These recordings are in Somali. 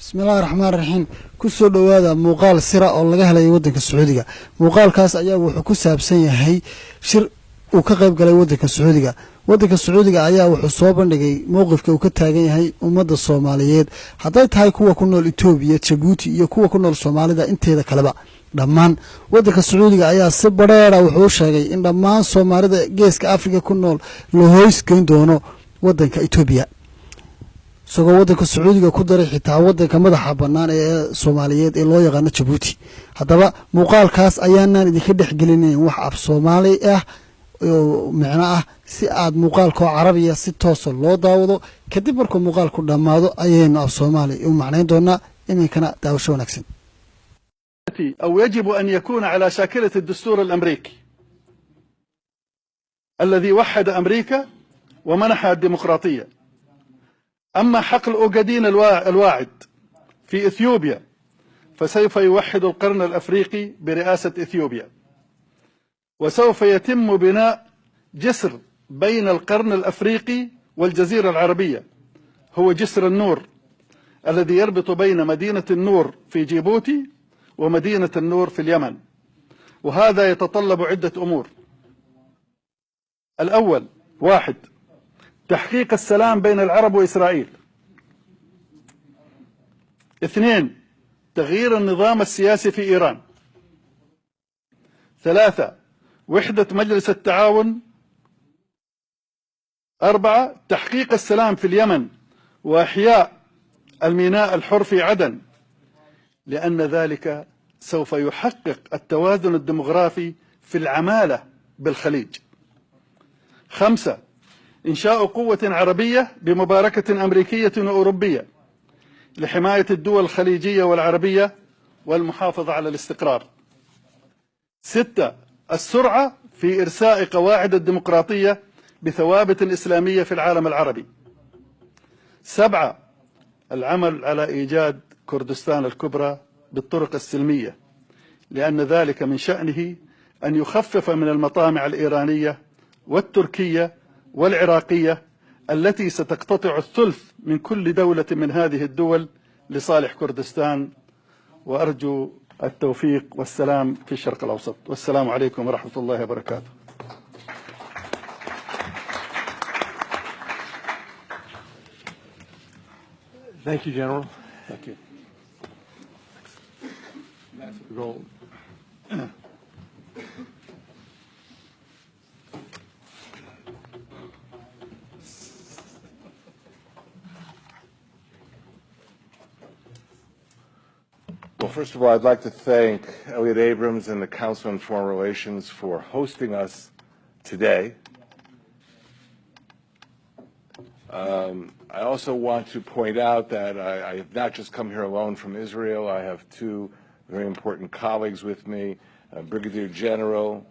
بسم الله الرحمن الرحيم كسو دوادا موقال سرا oo laga helay wadanka Sacuudiga muuqaalkaas ayaa wuxuu ku saabsan yahay shir uu ka qayb galay wadanka Sacuudiga ayaa wuxuu soo bandhigay mowqifka uu ka taagan yahay ummadda Soomaaliyeed haday tahay kuwa ku nool Itoobiya Djibouti iyo kuwa ku nool Soomaalida inteeda kaleba dhammaan wadanka Sacuudiga ayaa si bareera wuxuu sheegay in dhammaan Soomaalida geeska Afrika ku nool loo hoos geyn doono wadanka Itoobiya isagoo wadanka Sacuudiga ku daray xitaa wadanka madaxa banaan ee Soomaaliyeed ee loo yaqaan Djibouti hadaba muuqaalkaas ayaanaan idinka dhexgelinayn wax af Soomaali ah oo macna ah si aad muuqaalka Carabiga si toos loo daawado kadib markuu muuqaalku dhamaado ayaynu af Soomaali u macnayn doonaa iminkana daawasho wanaagsan أو يجب أن يكون على شاكلة الدستور الأمريكي الذي وحد أمريكا ومنحها الديمقراطية. أما حقل أوغادين الواعد في إثيوبيا فسوف يوحد القرن الأفريقي برئاسة إثيوبيا، وسوف يتم بناء جسر بين القرن الأفريقي والجزيرة العربية، هو جسر النور الذي يربط بين مدينة النور في جيبوتي ومدينة النور في اليمن، وهذا يتطلب عدة أمور. الأول: 1. تحقيق السلام بين العرب وإسرائيل. 2. تغيير النظام السياسي في إيران. 3. وحدة مجلس التعاون. 4. تحقيق السلام في اليمن وإحياء الميناء الحر في عدن، لأن ذلك سوف يحقق التوازن الديمغرافي في العمالة بالخليج. 5. إنشاء قوة عربية بمباركة أمريكية وأوروبية لحماية الدول الخليجية والعربية والمحافظة على الاستقرار. 6. السرعة في إرساء قواعد الديمقراطية بثوابت إسلامية في العالم العربي. 7. العمل على إيجاد كردستان الكبرى بالطرق السلمية، لأن ذلك من شأنه أن يخفف من المطامع الإيرانية والتركية والعراقية التي ستقتطع الثلث من كل دولة من هذه الدول لصالح كردستان. وأرجو التوفيق والسلام في الشرق الأوسط، والسلام عليكم ورحمة الله وبركاته. Thank you, General. Thank you. Well, first of all, I'd like to thank Elliot Abrams and the Council on Foreign Relations for hosting us today. I also want to point out that I have not just come here alone from Israel. I have two very important colleagues with me, Brigadier General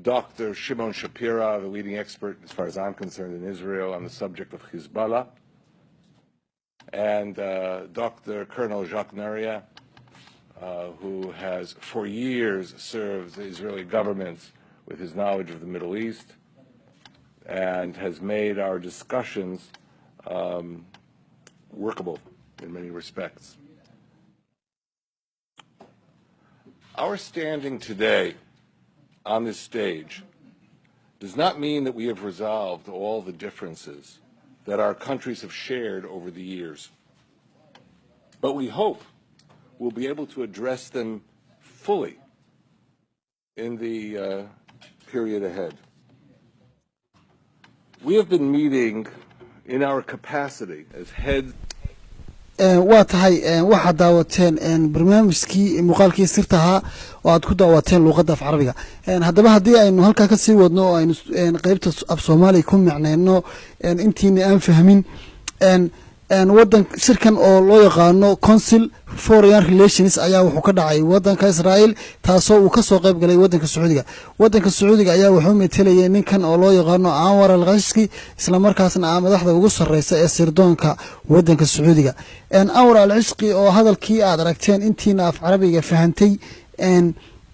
Dr. Shimon Shapira, the leading expert, as far as I'm concerned, in Israel on the subject of Hezbollah, and Dr. Colonel Jacques Naria, who has for years served the Israeli government with his knowledge of the Middle East and has made our discussions workable in many respects. Our standing today on this stage does not mean that we have resolved all the differences that our countries have shared over the years, but we hope we'll be able to address them fully in the period ahead. We have been meeting in our capacity as heads. waa tahay waxa daawateen barnaamijkii muuqaalkii sirtaha oo aad ku daawateen luqadda af Carabiga hadaba hadii aynu halka ka sii wadno oo aynu qaybta af Soomaali ku macneeno intiina aan fahmin wadan shirkan oo loo yaqaano Council Foreign Relations ayaa wuxuu ka dhacay wadanka Israel taasoo uu ka soo qayb galay wadanka Sacuudiga ayaa wuxuu metelayay ninkan oo loo yaqaano Anwar al-Ghashki isla markaasna madaxda ugu sareysa ee sirdoonka wadanka Sacuudiga Anwar al-Ghashki oo hadalkii aad aragteen intiina af Carabiga fahantay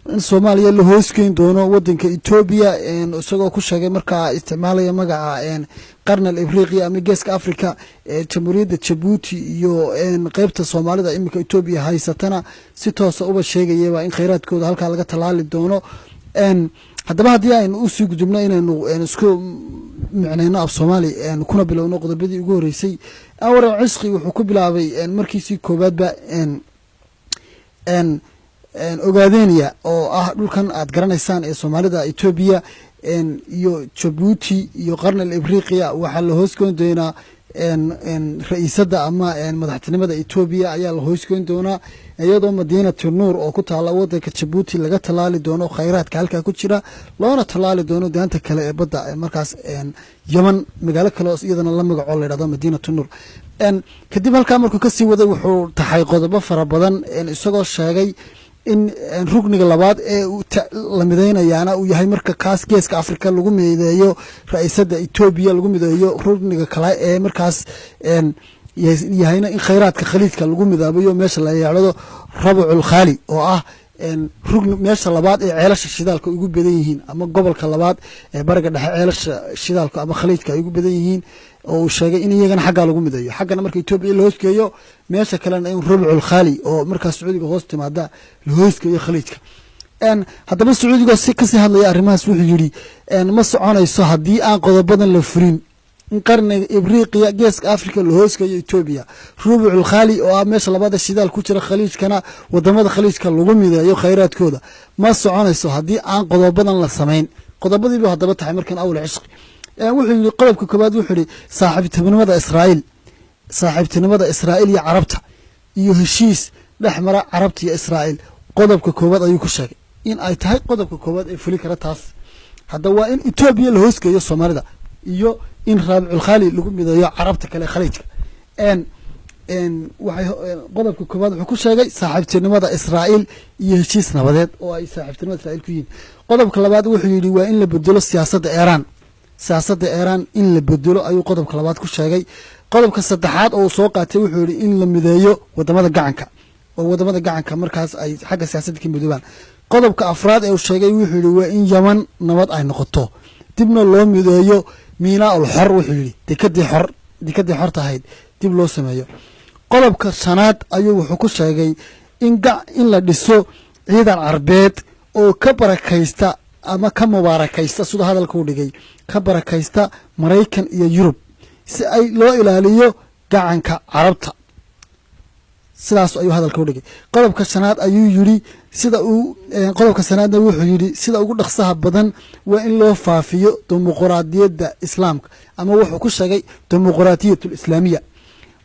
in Soomaaliya la hoosgeyn doono wadanka Ethiopia isagoo ku sheegay markaa isticmaalaya magaca qarnal Afriqiya ama Geeska Afrika Jamhuuriyadda Djibouti iyo qaybta Soomaalida imika Ethiopia haysatana si toos ah uba sheegayay in kheyraadkooda halka laga talaali doono haddaba haddii aynu u sii gudubno inaynu isku macnayno af Soomaali kuna bilowno qodobadii ugu horeysay Anwar Cisqi wuxuu ku bilaabay markiisii koobaadba ogaadeenaya oo ah dhulkan aad garanaysaan ee Soomaalida Ethiopia iyo Djibouti iyo qarnal Afriqiya waxa la hoosgoyn doonaa ra'iisadda ama madaxtinimada Ethiopia ayaa la hoosgoyn doonaa iyadoo Madiinatu Nuur oo ku taala wadanka Djibouti laga talaali doono kheyraadka halka ku jira loona talaali doono daanta kale ee badda markaas Yemen magaalo kale oo iyadana la magaco leeyahay Madiinatu Nuur kadib halka markuu ka sii waday wuxuu taxay qodobo fara badan isagoo sheegay in rugniga labaad ee la mideynayaana uu yahay marka kaas Geeska Afrika lagu mideeyo ra'iisadda Ethiopia lagu mideeyo rugniga kale ee markaas yahayna in kheyraadka khaliidka lagu midaabayo meesha la yiraahdo Rab'ul Khali oo ah rugni meesha labaad ee ceelasha shidaalka ugu badan yihiin ama gobolka labaad ee bariga dhexe ceelasha shidaalka ama khaliidka ay ugu badan yihiin oo uu sheegay in iyagana xagga lagu mideeyo xaggana marka Ethiopia la hoosgeeyo meesha kalena in Rab'ul Khali oo markaas Sacuudiga hoos timaada la hoosgeeyo khaliidka haddaba Sacuudiga si ka sii hadlaya arrimahaas wuxuu yiri ma soconayso haddii aan qodobadan la furin in qarniga Afriqiya Geeska Afrika la hoosgeeyo Ethiopia Rab'ul Khali oo meesha labaad shidaal ku jira khaliidkana wadamada khaliidka lagu mideeyo kheyraadkooda ma soconayso haddii aan qodobadan la sameyn qodobadiiba haddaba tahay markan awal Cisqi wuxuu yiri qodobka koobaad wuxuu yiri saaxiibtinimada Israa'iil iyo Carabta iyo heshiis dhexmara Carabta iyo Israa'iil qodobka koobaad ayuu ku sheegay in ay tahay qodobka koobaad ee fuli kara taas hadda waa in Ethiopia la hoosgeeyo Soomaalida iyo in Rab'ul Khali lagu mideeyo Carabta kale khaliidka waxay qodobka koobaad wuxuu ku sheegay saaxiibtinimada Israa'iil iyo heshiis nabadeed oo ay saaxiibtinimada Israa'iil ku yihiin qodobka labaad wuxuu yiri waa in la bedelo siyaasadda Iran in la bedelo ayuu qodobka labaad ku sheegay qodobka saddexaad oo soo qaatay wuxuu yiri in la mideeyo wadamada gacanka markaas ay xagga siyaasadda ka midoobaan qodobka afraad ee uu sheegay wuxuu yiri waa in Yemen nabad ay noqoto dibna loo mideeyo miinaa xor wuxuu yiri dekadii xor tahay dib loo sameeyo qodobka shanaad ayuu wuxuu ku sheegay in la dhiso ciidan Carbeed oo ka barakaysta ama ka mubaarakaysta sida hadalka uu dhigay ka barakaysta Mareykan iyo Yurub si ay loo ilaaliyo gacanka Carabta sidaas ayuu hadalka u dhigay qodobka shanaad ayuu yiri sida uu qodobka shanaadna wuxuu yiri sida ugu dhaqsaha badan waa in loo faafiyo dimuqraadiyadda Islaamka ama wuxuu ku sheegay dimuqraadiyatul Islaamiya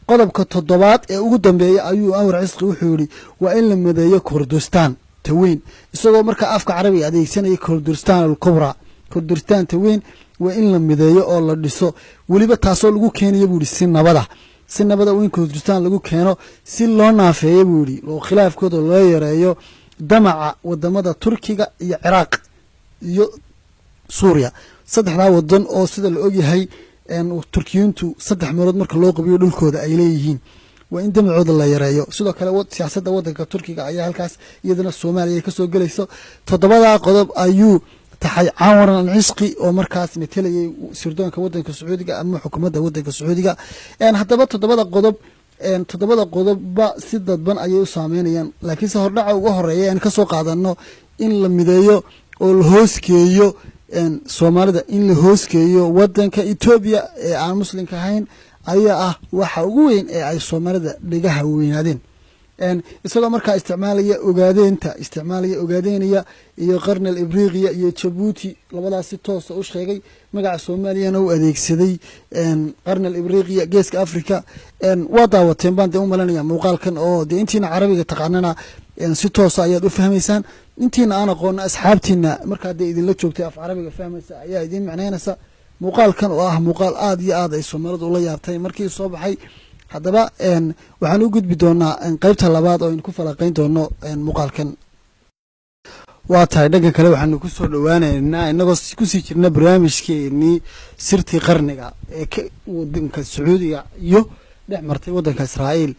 qodobka toddobaad ee ugu dambeeyay ayuu Anwar Cisqi wuxuu yiri waa in la mideeyo Kurdistan taweyn isagoo marka afka Carabiga adeegsanaya Kurdistan al-Kubra Kurdistan taweyn waa in la mideeyo oo la dhiso waliba taasoo lagu keenayo buu si nabada weyn Kurdistan lagu keeno si loo naafeeyo buu yiri oo khilaafkooda loo yareeyo damaca wadamada Turkiga iyo Ciraaq iyo Suuriya saddexda wadan oo sida la og yahay Turkiyiintu saddex meelood marka loo qabiyo dhulkooda ay leeyihiin waa in damacooda la yareeyo sidoo kale siyaasadda wadanka Turkiga ayaa halkaas iyadana Soomaaliya ka soo galayso toddobada qodob ayuu taxay Anwar Cisqi oo markaas metelayay sirdoonka wadanka Sacuudiga ama xukuumadda wadanka Sacuudiga haddaba toddobada qodobba si dadban ayay u saameynayaan laakiin hordhaca ugu horeeya aan ka soo qaadano in la mideeyo oo la hoosgeeyo Soomaalida in la hoosgeeyo wadanka Ethiopia ee aan muslimka ahayn ayaa ah waxa ugu weyn ee ay Soomaalida dhigaha weynaadeen isagoo markaa isticmaalaya ogaadeynaya iyo qarnal Afriqiya iyo Djibouti labadaas si toos ah u sheegay magaca Soomaaliyana uu adeegsaday qarnal Afriqiya Geeska Afrika waa daawateen baan u malanaya muuqaalkan oo intiina Carabiga taqaanana si toos ah ayaad u fahmaysaan intiina aan aqoon asxaabtiina marka idin la joogtay af Carabiga fahmaysa ayaa idin macnaynaysa muuqaalkan oo ah muuqaal aad iyo aad ay Soomaalidu ula yaabtay markii soo baxay haddaba waxaan u gudbi doonaa qaybta labaad oo ku falaqayn doono muuqaalkan waa tahay dhanka kale waxaanu ku soo dhawaanaynaa inagoo ku sii jirna barnaamijkeennii sirtii qarniga ee wadanka Sacuudiga iyo dhex martay wadanka Israa'iil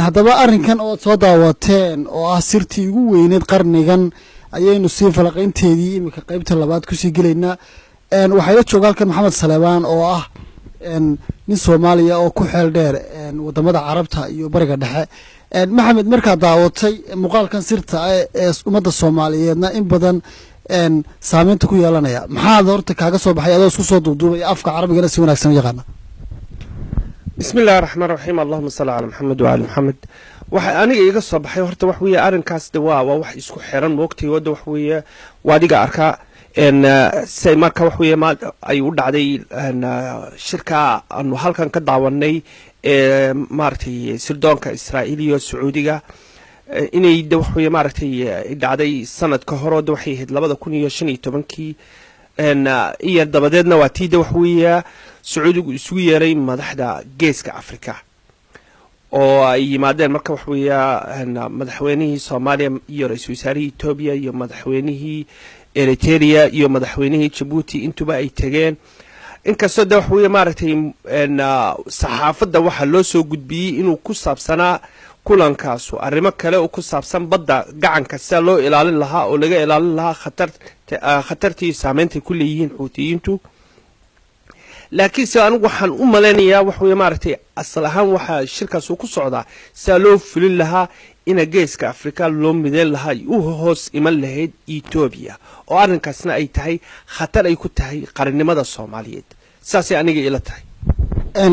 haddaba arrinkan oo soo daawateen oo ah sirtii ugu weyneed qarnigan ayaynu sii falaqaynteedii iminka qaybta labaad kusii gelaynaa waxaa ila jooga halkan maxamed saleebaan oo ah nin Soomaaliya oo ku xeel dheer wadamada Carabta iyo bariga dhexe maxamed markaa daawatay muuqaalkan sirta ee ummadda Soomaaliyeedna in badan saameynta ku yeelanaya maxaad horta kaaga soo baxay adoo isku soo duubay afka Carabigana si wanaagsan u yaqaan بسم الله الرحمن الرحيم اللهم صل على محمد وعلى محمد waxa aniga iga soo baxay horta wax weeye arinkaas waa wax isku xiran moogtay wada wax weeye waadiga arka say marka wax weeye ma ay u dhacday shirka aanu halkan ka daawanay maartay sirdoonka Israa'iiliyo Sacuudiga inay wax weeye maartay dhacday sanad ka hor oo waxay ahayd 2015kii iyo dabadeedna waa tiida wax weeye Sacuudigu isugu yeeray madaxda geeska Afrika oo ay yimaadeen marka wax weeye madaxweynihii Soomaaliya iyo ra'iisul wasaarihii Itoobiya iyo madaxweynihii Eritrea iyo madaxweynihii Djibouti intuba ay tageen inkastoo wax weeye maartay saxaafadda waxa loo soo gudbiyay inuu ku saabsanaa kulankaas arrimo kale oo ku saabsan badda gacanka si loo ilaalin lahaa oo laga ilaalin lahaa khatartii saameynta ku leeyihiin Xuutiyiintu laakiin si anigu waxaan u maleynayaa wax weeye maartay asal ahaan waxa shirkaas ku socdaa si loo fulin lahaa in geeska Afrika loo mideen lahaa uu hoos iman lahayd Itoobiya oo arrinkaasna ay tahay khatar ay ku tahay qaranimada Soomaaliyeed saasi aniga ila tahay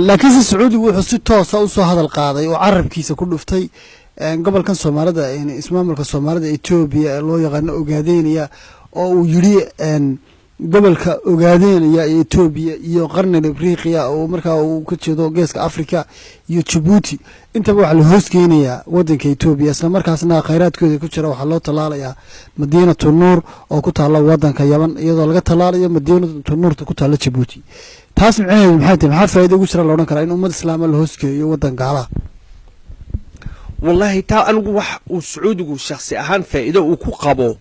laakiin Sacuudigu wuxuu si toos ah u soo hadal qaaday oo carabkiisa ku dhuftay gobolkan Soomaalida ismaamulka Soomaalida Itoobiya loo yaqaan Ogaadeenaya oo uu yiri gobolka Ogaadeenaya ee Itoobiya iyo qarniga Afriqiya oo markaa uu ka jeedo geeska Afrika iyo Djibouti intaba waxa la hoos keenayaa wadanka Itoobiya isla markaasna khayraadkooda ku jira waxa loo talaalayaa Madiinatu Nuur oo ku taala wadanka Yaman iyadoo laga talaalayo Madiinatu Nuur ku taala Djibouti taas maxay faa'iido ugu jira loo karaa in ummad islaam la hoos keeyo wadan gaala wallahi taa anigu wax uu Sacuudigu shakhsi ahaan faa'iido uu ku qabo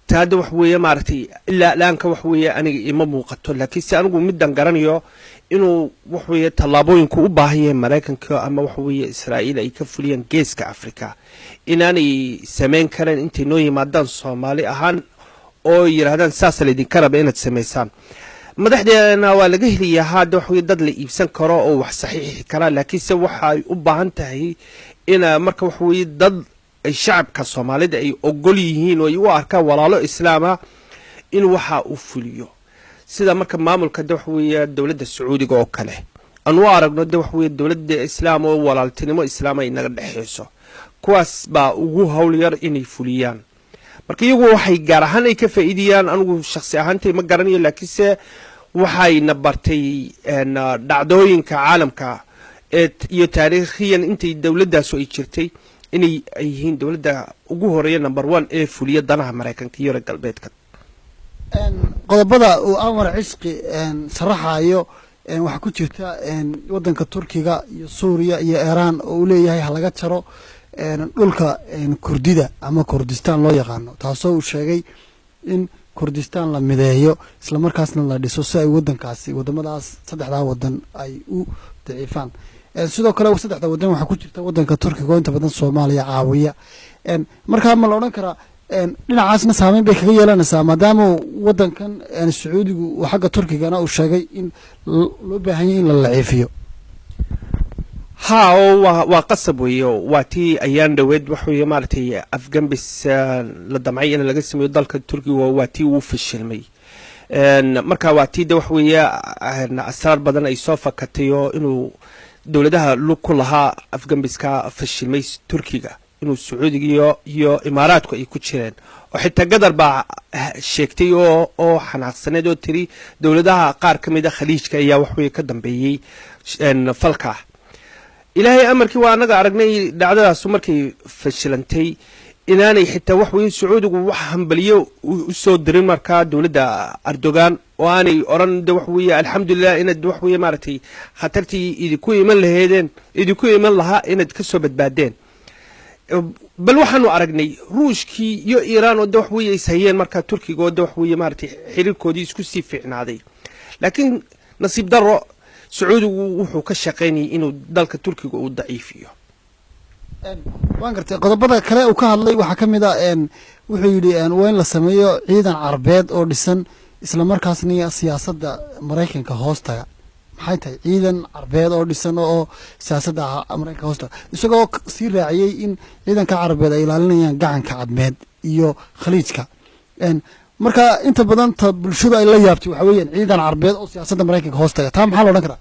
taada wax weeye maartay ilaa laanka wax weeye aniga ima muuqato laakiin si anigu midan garanayo inuu wax weeye talaabooyinku u baahan yahay Mareykanka ama wax weeye Israa'iil ay ka fuliyaan geeska Afrika inaanay sameyn kareen intay noo yimaadaan Soomaali ahaan oo yiraahdaan saas la idin karaba inaad sameysaan madaxdeena waa laga heliyaa hada wax weeye dad la iibsan karo oo wax saxiix kara laakiin se waxa ay u baahan tahay in marka wax weeye dad ay shacabka Soomaalida ay ogol yihiin oo ay u arkaan walaalo islaama in waxa uu fuliyo sida marka maamulka wax weeye dawladda Sacuudiga oo kale anu aragno wax weeye dawladda islaam oo walaaltinimo islaam ay naga dhaxayso kuwaas baa ugu hawl yar inay fuliyaan marka iyagu waxay gaar ahaan ay ka faa'iidiyaan anigu shakhsi ahaantay ma garanayo laakiin se waxay nabartay dhacdooyinka caalamka iyo taariikhiyan intay dawladdaas ay jirtay inay yihiin dawladda ugu horeeya number 1 ee fuliya danaha Mareykanka iyo reer galbeedka qodobada uu Anwar Cishqi sharaxayo waxa ku jirta wadanka Turkiga iyo Suuriya iyo Iran oo leeyahay halaga jaro dhulka Kurdida ama Kurdistan loo yaqaano taasoo uu sheegay in Kurdistan la mideeyo isla markaasna la dhiso si ay wadankaasi wadamadaas saddexda wadan ay u daciifaan sidoo kale saddexda wadan waxa ku jirta wadanka Turkiga oo inta badan Soomaaliya caawiya marka ma la oran karaa dhinacaasna saameyn bay kaga yeelanaysaa maadaama wadankan Sacuudigu uu xagga Turkigana uu sheegay in loo baahan yahay in la laciifiyo ها وقصب واتي أيام دويد وحوي مارتي أفغان بس للدمعية أنا لقيت سمي ضلك التركي وواتي وفي الشلمي مركا واتي ده وحوي أسرار بدنا يصوفا كتيو إنه دولتها لو كلها أفغان بس في الشلمي تركيا إنه السعودية يو إمارات يكوتشين وحتى قدر بع شيكتيو أو حناقصنا دو تري دولتها قار كميدا خليج كيا وحوي كدم بيي إن فلكه إلهي أمرك وأنا أرجعني دعوة سمرك فشلنتي إن أنا حتى وحوي سعود ووحهم بليو وسود درين مركا دولة أردوغان وأنا أرن دوحوية الحمد لله إن الدوحوية مارتي خطرتي إذا كوي من لهيدين إذا كوي من لها إن تكسبت بعدين بل وحنو أرجعني روشكي يو إيران ودوحوية يسهيان مركا تركي ودوحوية مارتي حرير كوديس كسي في عنادي لكن نصيب درو سعود وحو كشقيني إنه دالك التركي ضعيف waan gartay qodobada kale uu ka hadlay waxa kamid ah wuxuu yiri waa in la sameeyo ciidan carbeed oo dhisan isla markaasna siyaasadda Mareykanka hoostaga maxay tahay ciidan carbeed oo dhisan oo siyaasadda Mareykanka hoostaga isagoo sii raaciyay in ciidanka carbeed ay ilaalinayaan gacanka cadmeed iyo khaliijka marka inta badan bulshada ay la yaabtay waxa weeyaan ciidan carbeed oo siyaasadda Mareykanka hoostaga taa maxaa loo oran karaa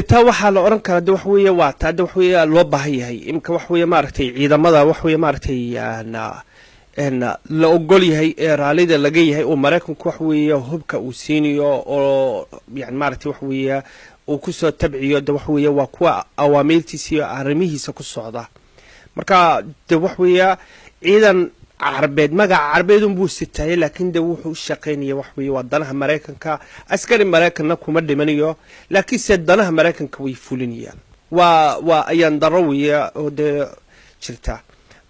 taa waxaa la oran karaa wax weeye waa taa wax weeye loo baahan yahay imka wax weeye maaragtay ciidamada wax weeye maaragtay la ogol yahay ee raalida laga yahay oo Mareykanku wax weeye hubka uu siinayo oo yani maaragtay wax weeye uu ku soo tabciyo wax weeye waa kuwa awaamiirtiisa iyo arrimihiisa ku socda marka wax weeye ciidan عربيد ما عربيد بوستة لكن ده وحو الشقينية وحوي وضنها مريكا أسكري مريكا نكو مدي منيو لكن سيد ضنها مريكا كوي فولينيا وأيان ضروية وده شلتا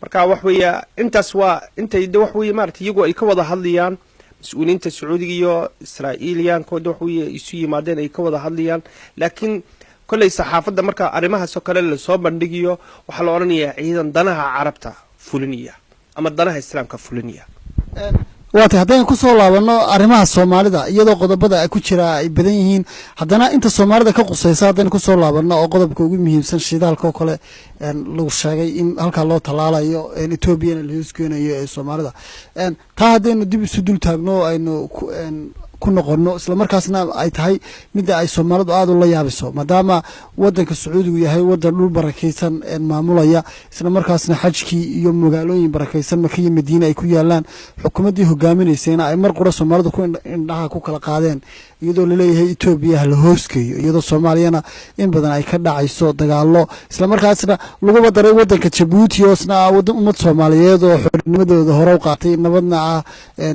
مركا وحوية انت سوا انت ده وحوية مارتي يقو ايكوضا هالليان مسؤولين انت سعودية إسرائيليان كود وحوية يسوي مادين ايكوضا هالليان لكن كل صحافة ده مركا أرمها سوكالا اللي صوبان ديجيو وحلو أرنيا عيدا ضنها عربتا فولينيا ama danaha islaamka fuliniya waata hadaan ku soo laabano arimaha Soomaalida iyadoo qodobada ay ku jira ay badan yihiin hadana inta Soomaalida ka qusaysa hadaan ku soo laabano oo qodobka ugu muhiimsan shidaalka oo kale lagu sheegay in halka loo talaalayo Ethiopia la hooskeenayo ee Soomaalida taa hadaynu dib isu dul taagno aynu ku noqono isla markaasna ay tahay mid ay Soomaalidu aad u la yaabiso maadaama wadanka Sacuudigu yahay wadan dhul barakeysan maamulaya isla markaasna xajkii iyo magaalooyin barakeysan Makka iyo Madiina ay ku yaalaan xukuumadii hogaaminaysayna ay mar qura Soomaalidu ku indhaha ku kala qaadeen iyadoo la leeyahay Ethiopia la hooskeeyo iyadoo Soomaaliyana in badan ay ka dhacayso dagaalo isla markaasna lagu wadaray wadanka Djibouti oo wadan ummad Soomaaliyeed oo xornimadooda hore u qaatay nabadna ah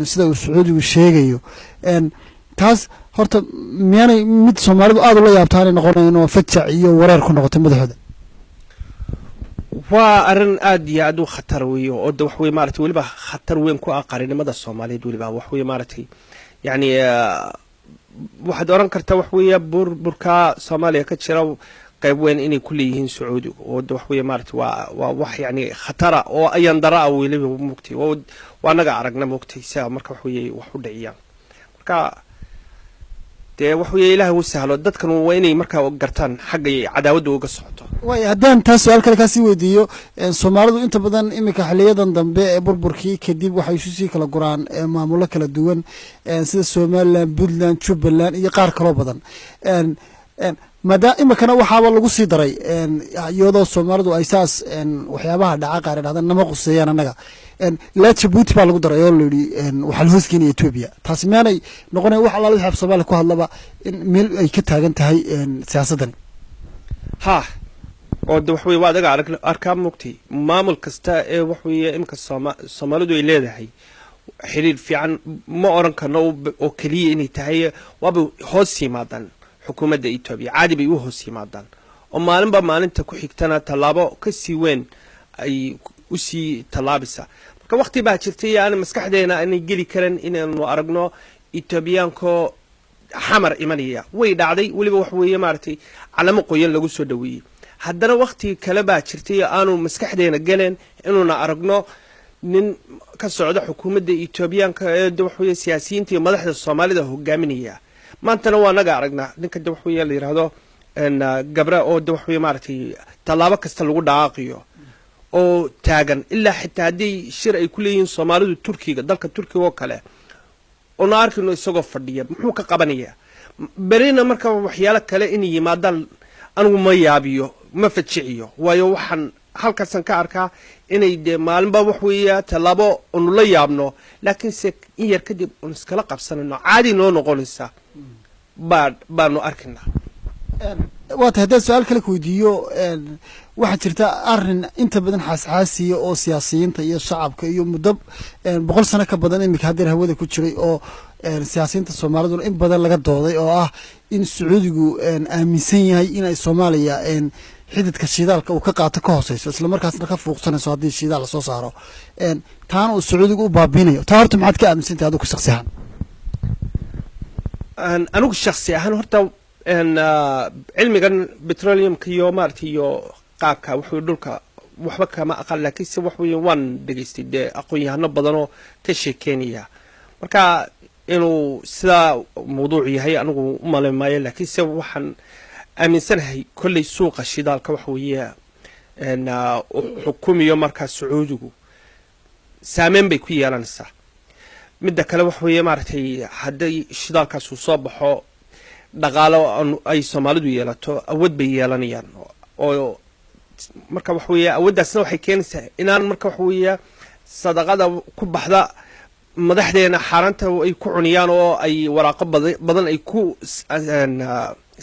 sida uu Sacuudigu sheegayo taas horta miyaanay mid Soomaalidu aad u la yaabtaan noqonayno fajac iyo wareer ku noqotay madaxda waa arin aad iyo aad u khatar weeyo oo wax weey maartay waliba khatar weyn ku aqarinimada Soomaaliyeed waliba wax weey maartay yani waxaad oran kartaa wax weey burka Soomaaliya ka jira qayb weyn inay ku leeyihiin Sacuudiga oo wax weey maartay waa wax yani khatara oo ayaan daraa waliba mugtay waa naga aragna mugtay saa marka wax weey wax u dhaciyaan marka dee wax weey Ilaahay uu sahlo dadkan waa inay marka gartaan xagga cadaawada uga socoto way hadaan taas su'aal kale ka sii weydiiyo Soomaalidu inta badan imika xiliyadan dambe ee burburkii kadib waxay isu sii kala guraan maamulo kala duwan sida Soomaaliland Puntland Jubaland iyo qaar kale badan maadaama imikana waxaaba lagu sii daray iyadoo Soomaalidu ay saas waxyaabaha dhaca qaar dhacdan nama quseeyaan anaga la Djibouti baa lagu daray oo leeyahay waxa la hoosgeeyay Ethiopia taas maanay noqonay wax alla wixii Soomaaliya ku hadlaba in meel ay ka taagan tahay siyaasadan ha oo wax weey waa adaga arkaa mugtay maamul kasta ee wax weey imka Soomaalidu ay leedahay xiriir fiican ma oran karno oo kaliya inay tahay waaba hoos yimaadaan xukuumadda Ethiopia caadi bay u hoos yimaadaan oo maalinba maalinta ku xigtana talaabo ka sii weyn ay u sii talaabisa marka waqti baa jirtay aan maskaxdeena inay gali karan inaanu aragno Ethiopiaanko xamar imanaya way dhacday waliba wax weeye maartay calamo qoyan lagu soo dhaweeyay haddana waqti kale baa jirtay aanu maskaxdeena galeen inuuna aragno nin ka socda xukuumadda Ethiopiaanka ee wax weeye siyaasiyiinta iyo madaxda Soomaalida hogaaminaya maantana waa naga aragnaa ninka wax weeye la yiraahdo gabra oo wax weeye maartay talaabo kasta lagu dhaqaaqiyo oo taagan ilaa xitaa hadii shir ay ku leeyihiin Soomaalidu Turkiga dalka Turkiga oo kale oo naarkino isagoo fadhiya muxuu ka qabanaya barina marka waxyaalo kale in yimaadaan anigu ma yaabiyo ma fajiciyo waayo waxaan halkaas ka arkaa inay maalinba wax weeye talaabo oo la yaabno laakiin se in yar kadib oo iskala qabsanayno caadi noo noqonaysa baanu arkinaa waata hadaan su'aal kale ku weydiiyo waxa jirta arin inta badan xasaasiyo oo siyaasiyiinta iyo shacabka iyo muddo 100 sano ka badan imika hadda hawada ku jiray oo siyaasiyiinta Soomaalidu in badan laga dooday oo ah in Sacuudigu aaminsan yahay in ay Soomaaliya xididka shidaalka uu ka qaato ka hooseyso isla markaasna ka fuuqsanayso hadii shidaal la soo saaro taan uu Sacuudigu u baabinayo taa horta maxaad ka aaminsantahay adigu shakhsi ahaan anigu shakhsi ahaan horta علمي petroleum كيو مارتي يو qaabka wuxuu dhulka waxba kama aqal laakiin se wax weeye waan dhageystay dee aqoon-yahano badanoo ka sheekeynaya marka inuu sidaa mawduuc yahay anigu u malayn maayo laakiin se waxaan aaminsanahay kolley suuqa shidaalka wax weeye xukumiyo markaa sacuudigu saameyn bay ku yeelanaysaa midda kale wax weeye maaragtay hadday shidaalkaas uu soo baxo dhaqaalo ay soomaalidu yeelato awood bay yeelanayaan oo marka wax weeye awooddaasna waxay keenaysaa inaan marka wax weeye sadaqada ku baxda madaxdeena xaaranta ay ku cuniyaan oo ay waraaqo badan ay ku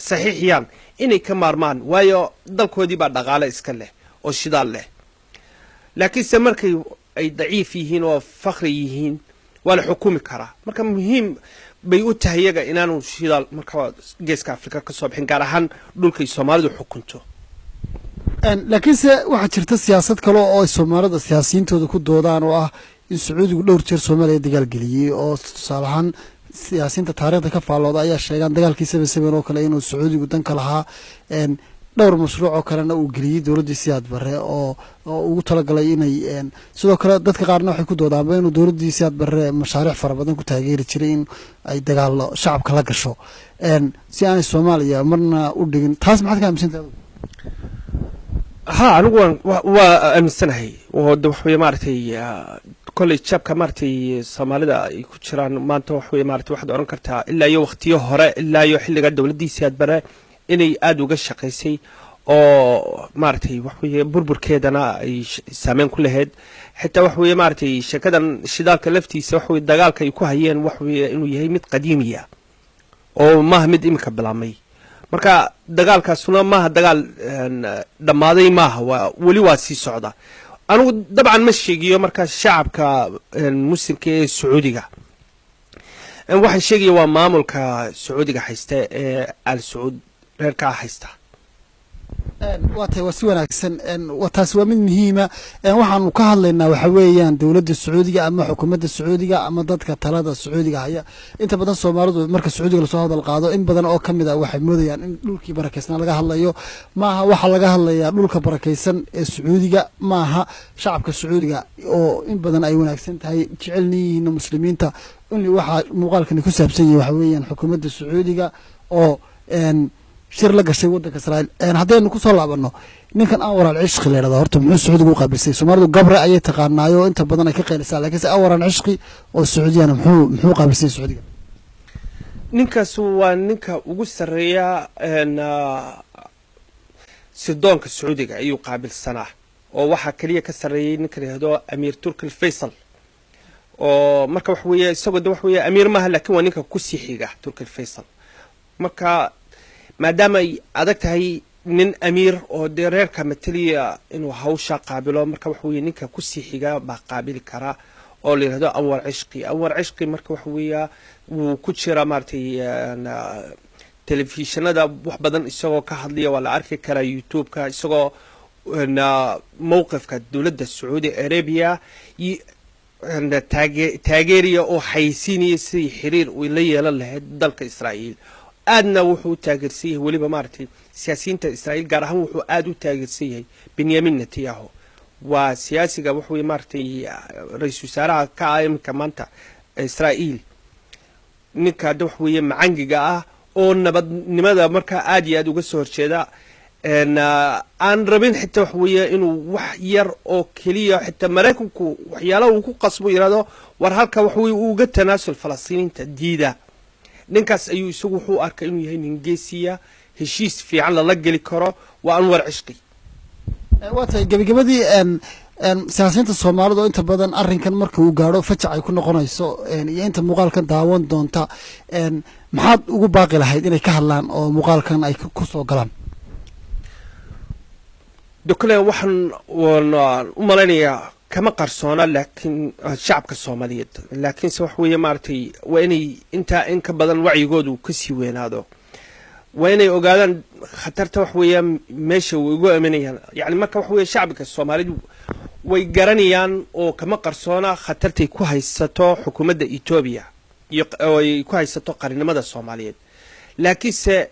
saxiixiyaan inay ka maarmaan waayo dalkoodii baa dhaqaale iska leh oo shidaal leh laakiinse markay ay daciif yihiin oo fakri yihiin waa la xukumi karaa marka muhiim bay u tahay iyaga inaanu shidaal marka geeska afrika ka soo bixin gaar ahaan dhulkay soomaalidu xukunto laakiinse waxaa jirta siyaasad kale oo ay soomaalida siyaasiyiintooda ku doodaan oo ah in sacuudigu dhowr jeer soomaaliya dagaal geliyey oo tusaale ahaan siyaasiyiinta taariikhda ka faallooda ayaa sheegaan dagaalkii 77 oo kale inuu sacuudigu danka lahaa dhowr mashruuc oo kalena uu geliyey dowladdii siyaad barre oo ugu talagalay inay sidoo kale dadka qaarna waxay ku doodaanba inuu dowladdii siyaad barre mashaariic fara badan ku taageeri jiray in ay dagaallo shacabka la gasho si aanay soomaaliya marna u dhigin taas maxaad ka aaminsantahay ha anigu waa aaminsanahay oo de wax weeye maaragtay kolley jabka maaragtay soomaalida ay ku jiraan maanta wax weeye maaragtay waxaad oran kartaa ilaa iyo waqtiyo hore ilaa iyo xilliga dowladdii siyaad barre inay aada uga shaqaysay oo maaragtay wax weeye burburkeedana ay saameyn ku lahayd xitaa wax weeye maaragtay sheekadan shidaalka laftiisa wax weeye dagaalka ay ku hayeen wax weeye inuu yahay mid qadiimiya oo maaha mid iminka bilaabmay marka dagaalkaasuna maaha dagaal dhammaaday maaha waa weli waa sii socda anigu dabcan ma sheegiyo marka shacabka muslimka ee sacuudiga waxaan sheegaya waa maamulka sacuudiga haysta ee al sacuud reerkaa haysta waa tahay waa si wanaagsan taasi waa mid muhiima waxaanu ka hadlaynaa waxa weeyaan dowladda sacuudiga ama xukuumadda sacuudiga ama dadka talada sacuudiga haya inta badan soomaalidu marka sacuudiga lasoo hadal qaado in badan oo ka mid ah waxay moodayaan in dhulkii barakeysnaa laga hadlayo maaha waxaa laga hadlayaa dhulka barakeysan ee sacuudiga maaha shacabka sacuudiga oo in badan ay wanaagsan tahay jecelna yihiin muslimiinta in waxaa muuqaalkani ku saabsan yahay waxa weeyaan xukuumadda sacuudiga oo shir la gashay waddanka Israa'iil haddaynu ku soo laabano ninkan Anwar al-Cishqi leeyahay horta muxuu Sacuudiga u qaabilsay Soomaalidu gabre ayay taqaanaayo inta badan ay ka qeynaysaa laakiin Anwar al-Cishqi oo Sacuudiyana muxuu qaabilsay Sacuudiga ninkaas waa ninka ugu sareeya sidoonka Sacuudiga ayuu qaabilsanaa oo waxa kaliya ka sareeyay ninka yiraahdo Amir Turki al-Faysal oo marka wax weeye isagoo wax weeye Amir maaha laakiin waa ninka ku sii xiga Turki al-Faysal marka maadaama ay adag tahay nin amiir oo dee reerka mataliya inuu hawsha qaabilo marka wax weeye ninka ku sii xiga baa qaabili karaa oo la yiraahdo Anwar Cishqi marka wax weeye wuu ku jira maartay telefishinada wax badan isagoo ka hadlaya waa la arki karaa YouTube-ka isagoo mowqifka dowladda Saudi Arabia taageeriya oo xaysiinaya si xiriir uu la yeelan lahayd dalka Israa'iil aadna wuxuu taageersan yahay weliba maaragtay siyaasiyiinta Israa'iil gaar ahaan wuxuu aad u taageersan yahay Benjamin Netanyahu waa siyaasiga wuxuu maaragtay ra'iisul wasaaraha ka ah iminka maanta Israa'iil ninka wax weeye macangiga ah oo nabadnimada marka aad iyo aad uga soo horjeeda aan rabin xitaa wax weeye inuu wax yar oo kaliya xitaa Mareykanku waxyaalaha uu ku qasbo yiraahdo war halka wax weeye uu uga tanaasul Falastiiniinta diida ninkaas ayuu isagu wuxuu arkay inuu yahay nin geesiya heshiis fiican la geli karo waa Anwar Cishqi waa tahay gabagabadii siyaasiyiinta Soomaalidu inta badan arrinkan marka uu gaaro fajac ay ku noqonayso iyo inta muuqaalkan daawan doonta maxaad ugu baaqi lahayd inay ka hadlaan oo muuqaalkan ay ku soo galaan dokle waxaan u malaynayaa kama qarsoona laakiin shacabka Soomaaliyeed laakiin wax weeye maartay waa inay inta in ka badan wacyigoodu ka sii weynaado waa inay ogaadaan khatarta wax weeye meesha uu ugu aaminayaan yani marka wax weeye shacabka Soomaaliyeed way garanayaan oo kama qarsoona khatartay ku haysato xukuumadda Itoobiya iyo ay ku haysato qaranimada Soomaaliyeed laakiin se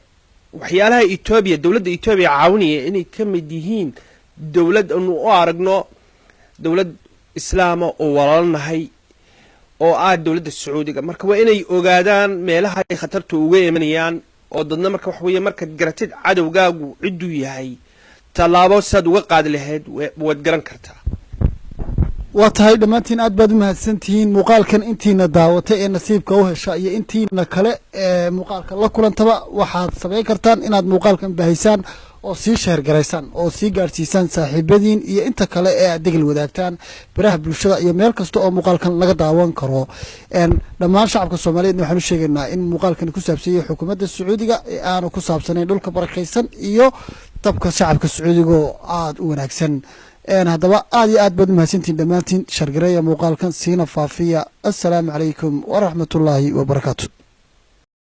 waxyaalaha Itoobiya dawladda Itoobiya caawinaya inay ka mid yihiin dawlad aanu u aragno dawlad islaama oo walaalnahay oo dawladda Sacuudiga marka waa inay ogaadaan meelaha ay khatartu uga imanayaan oo dadna marka wax weeye marka garatid cadawgaagu ciduu yahay talaabo sad uga qaad lahayd waad garan kartaa واتهاي دمانتين aad baad u mahadsantihiin muuqaalkan intiina daawatay ee nasiibka u hesha iyo intiina kale ee muuqaalka la kulantaba waxaad sameyn kartaan inaad muuqaalkan baahisaan oo sii sheer gareysaan oo sii gaarsiisaan saaxiibadiin iyo inta kale ee aad degel wadaagtaan baraha bulshada iyo meel kasta oo muuqaalkan laga daawan karo dhammaan shacabka Soomaaliyeed waxaan u sheegaynaa in muuqaalkan ku saabsan yahay xukuumadda Sacuudiga ee aanu ku saabsanayn dhulka barakaysan iyo tabka shacabka Sacuudiga oo aad u wanaagsan هذا آد بدو مهسنتين دمانتين شرقرية مقالكا سينا فافية. السلام عليكم ورحمة الله وبركاته.